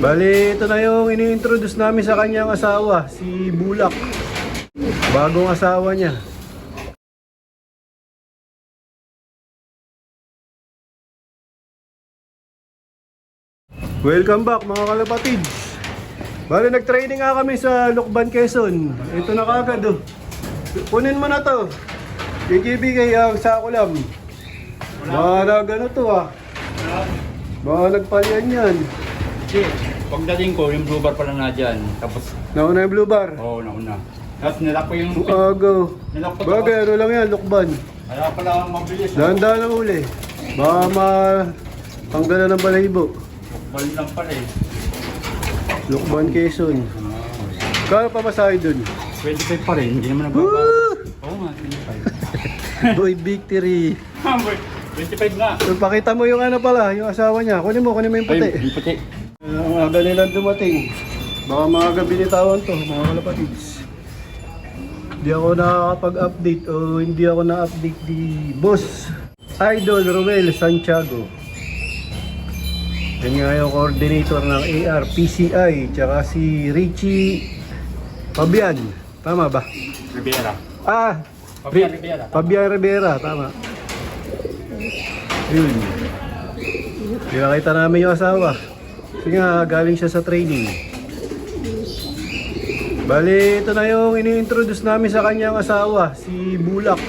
Bali, ito na yung ini-introduce namin sa kanyang asawa, si Bulak. Bagong asawa niya. Welcome back mga kalapatids. Bali, nag-training nga kami sa Lucban, Quezon. Ito na kagad oh. Kunin mo na to. Bigay ang sakulam. Baka gano to ah. Baka nagpalyan yan. Kasi pagdating ko, yung blue bar pala na dyan. Tapos, Nauna yung blue bar. oo, nauna. Tapos nilak ko yung... Agaw. Nilak ko Bagay, ano lang yan, Lucban. Kaya pala mabilis. Dahan-dahan ang uli. Baka tanggalan ng balahibo. Bal lang pala eh. Lucban, Quezon. Kaya pa masahe dun? 25 pa rin, hindi naman nagbabago. Woo! Oo nga, 25. Boy, victory. 25 nga. So, pakita mo yung ano pala, yung asawa niya. Kunin mo yung puti. Ay, yung puti. Ang aga nilang dumating. Baka mga gabi nitawan to, mga kalapatids. Hindi ako nakakapag-update o hindi ako na-update di Boss Idol Romel Santiago. Yan nga yung coordinator ng ARPCI, tsaka si Richie Fabian. Tama ba? Rivera. Fabian Rivera. Fabian Rivera, tama. Yun. Pinakita namin yung asawa. Kasi nga, galing siya sa training. Bali, ito na yung ini-introduce namin sa kanyang asawa, si Bulak.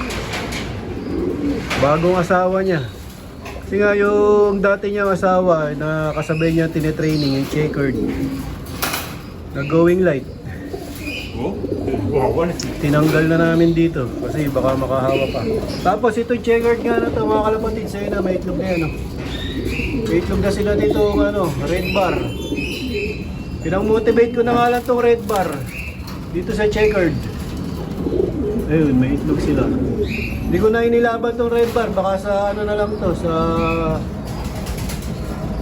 Bagong asawa niya. Kasi nga yung dati niyang asawa na kasabay niya tinitraining, yung checkered. Na going light. Oh? Wow, Tinanggal na namin dito kasi baka makahawa pa. Tapos ito checkered nga na to mga kalapatid. Sa'yo na may itlog na yan. May itlog na sila dito red bar. Pinang-motivate ko na nga lang tong red bar dito sa checkered. Ayun, may itlog sila. Hindi ko na inilaban tong red bar. Baka sa ano na lang to, sa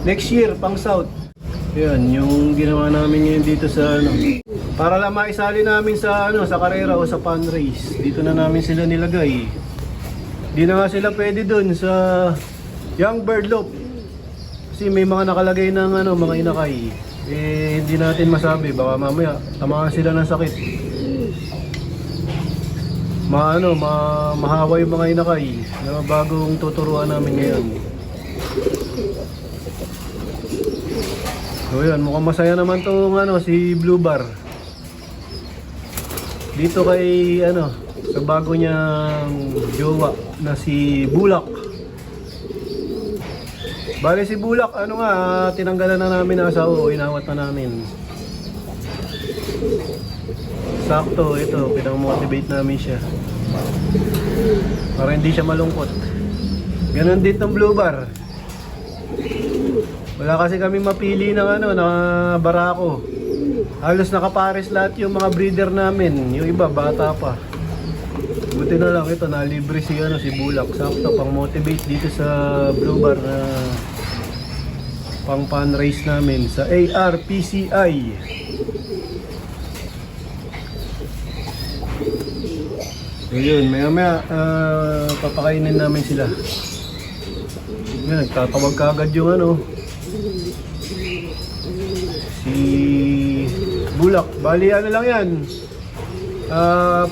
next year, pang south. Yan, yung ginawa namin ngayon dito sa para lang maisali namin sa sa karera o sa fun race. Dito na namin sila nilagay. Hindi na nga sila pwede dun sa Young Bird Loop. Kasi may mga nakalagay ng mga inakay. Eh hindi natin masabi, baka mamaya tamaan sila ng sakit. Mahawa yung mga inakay na bagong tuturuan namin ngayon. So yan, mukhang masaya naman tong si Blue Bar. Dito kay sa bago niyang jowa na si Bulak. Bale si Bulak, tinanggalan na namin ang asawa o inawat na namin. Sakto, ito, pinang-motivate namin siya. Para hindi siya malungkot. Ganon din tong Blue Bar. Wala kasi kami mapili ng na barako. Halos nakapares lahat yung mga breeder namin. Yung iba bata pa. Buti na lang ito, nalibre si Bulak. Sakto pang motivate dito sa Blue Bar na pang fun race namin sa ARPCI. So yun, maya papakainin namin sila. Yan, nagtatawag kagad yung si Bulak. Bali lang yan.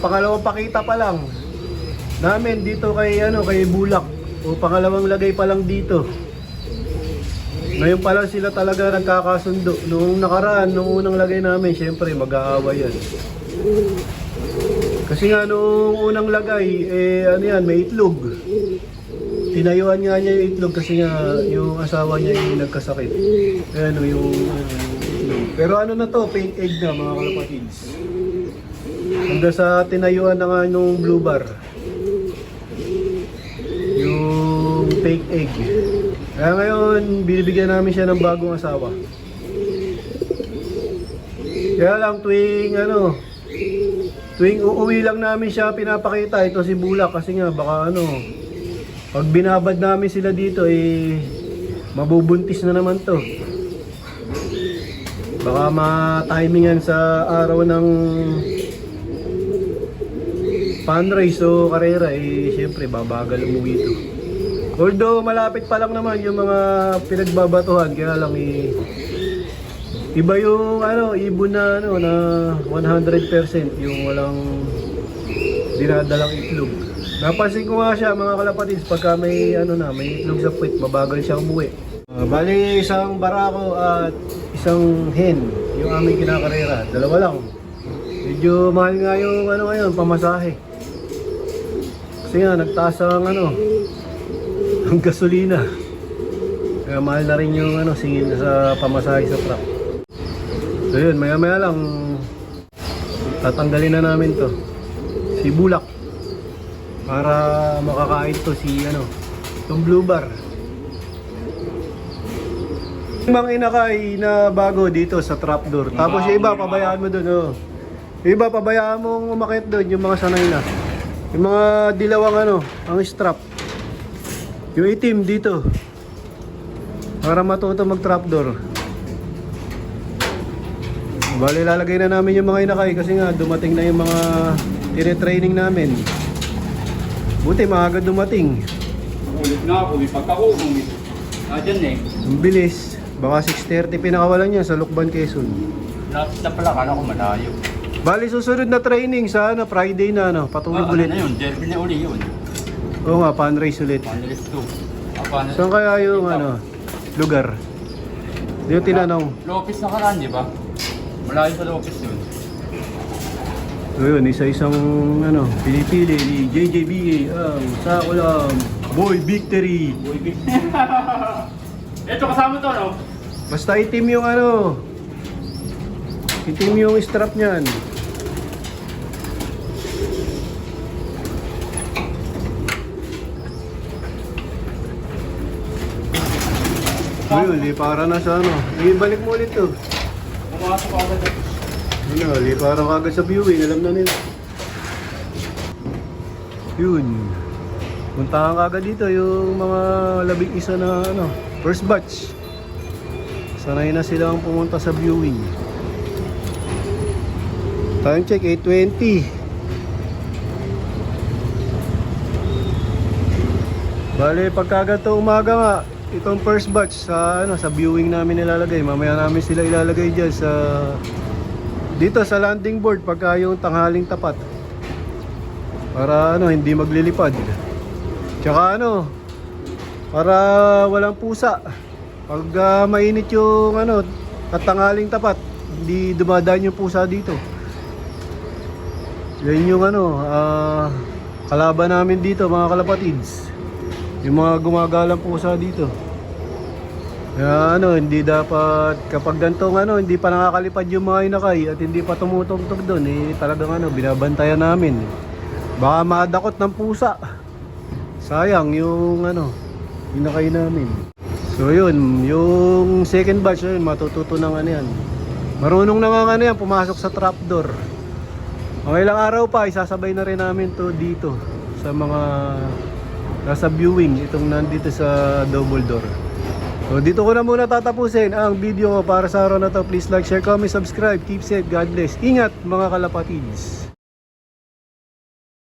Pangalawang pakita pa lang namin dito kay Bulak. O pangalawang lagay pa lang dito. Ngayon pa lang sila talaga nagkakasundo. Noong nakaraan, nung unang lagay namin, syempre mag-aaway yan. Kasi nga nung unang lagay, may itlog. Tinayuan nga niya yung itlog kasi nga yung asawa niya yung nagkasakit. Yung itlog. Pero na to, fake egg na mga kalapatids. Hanggang sa tinayuan na nga nung Blue Bar. Yung fake egg. Kaya ngayon, binibigyan namin siya ng bagong asawa. Kaya lang tuwing uuwi lang namin siya pinapakita. Ito si Bulak kasi nga baka pag binabad namin sila dito mabubuntis na naman to. Baka ma-timingan sa araw ng fun race o karera syempre babagal umuwi ito. Although malapit pa lang naman yung mga pinagbabatuhan, kaya lang Iba yung ano, ibon na ano na 100% yung walang dinadalang itlog. Napansin ko nga siya mga kalapatids, pagka may ano na, may itlog sa puwit, mabagal siya umuwi. Bali isang barako at isang hen yung aming kinakarera, dalawa lang. Medyo mahal nga yung ano ngayon, pamasahe. Kasi nga nagtaas ang ano, ang gasolina. Kaya mahal na rin yung ano, singil sa pamasahe sa truck. So yun, maya maya lang tatanggalin na namin to, si Bulak, para makakain to si ano, itong blue bar. Yung mga inakay na bago dito sa trapdoor. Tapos yung iba pabayaan mo dun, oh. Yung iba pabayaan mong umakit dun, yung mga sanay na. Yung mga dilawang ano, ang strap. Yung itim dito, para matuto mag trapdoor. Bali, lalagay na namin yung mga inakay kasi nga dumating na yung mga tine-training namin. Buti maaga dumating. Ulit nga ako, may pagkakulong. Dyan eh. Ang bilis. Baka 6:30 pinakawalan niya sa Lukban, Quezon. Lapit na pala, kala ko malayo. Bali, susunod na training sa ano, Friday na ano, patulog ulit. Ano na yun? Derby na uli yun. Oo nga, pan race ulit. Panelist 2. Saan kaya yung ano, lugar? Di yung tinanong. Lopez na karaan, di ba? Malayo sa Lopez yun. So yun, isa-isang ano, pinipili ni JJBA ang sa ulam, Boy Victory. Boy, big. Ito kasama to, no? Basta itim yung ano, itim yung strap niyan. Ayun, para na sa ano. Ibalik mo ulit to. Pumasok ako agad. Ano, para kagad sa viewing, alam na nila. Yun. Puntahan kagad dito yung mga labing isa na ano, first batch. Sanay na silang pumunta sa viewing. Time check, 8:20. Bale, pagkagato umaga nga, itong first batch sa ano, sa viewing namin nilalagay. Mamaya namin sila ilalagay diyan sa dito sa landing board pagka yung tanghaling tapat. Para ano, hindi maglilipad. Tsaka ano, para walang pusa. Pag mainit yung ano, at tanghaling tapat, hindi dumadaan yung pusa dito. Yan yung ano, kalaban namin dito mga kalapatids. Yung mga gumagalang pusa dito. Kaya ano, hindi dapat kapag gantong ano, hindi pa nakakalipad yung mga inakay at hindi pa tumutugtog doon, eh talagang ano, binabantayan namin. Baka madakot ng pusa. Sayang yung ano, inakay namin. So yun, yung second batch yun, matututo ng ano yan. Marunong na nga ano yan, pumasok sa trapdoor. Mga ilang araw pa, isasabay na rin namin to dito sa mga nasa viewing, itong nandito sa double door. So dito ko na muna tatapusin ang video ko para sa araw na to. Please like, share, comment, subscribe. Keep safe, God bless. Ingat mga kalapatids.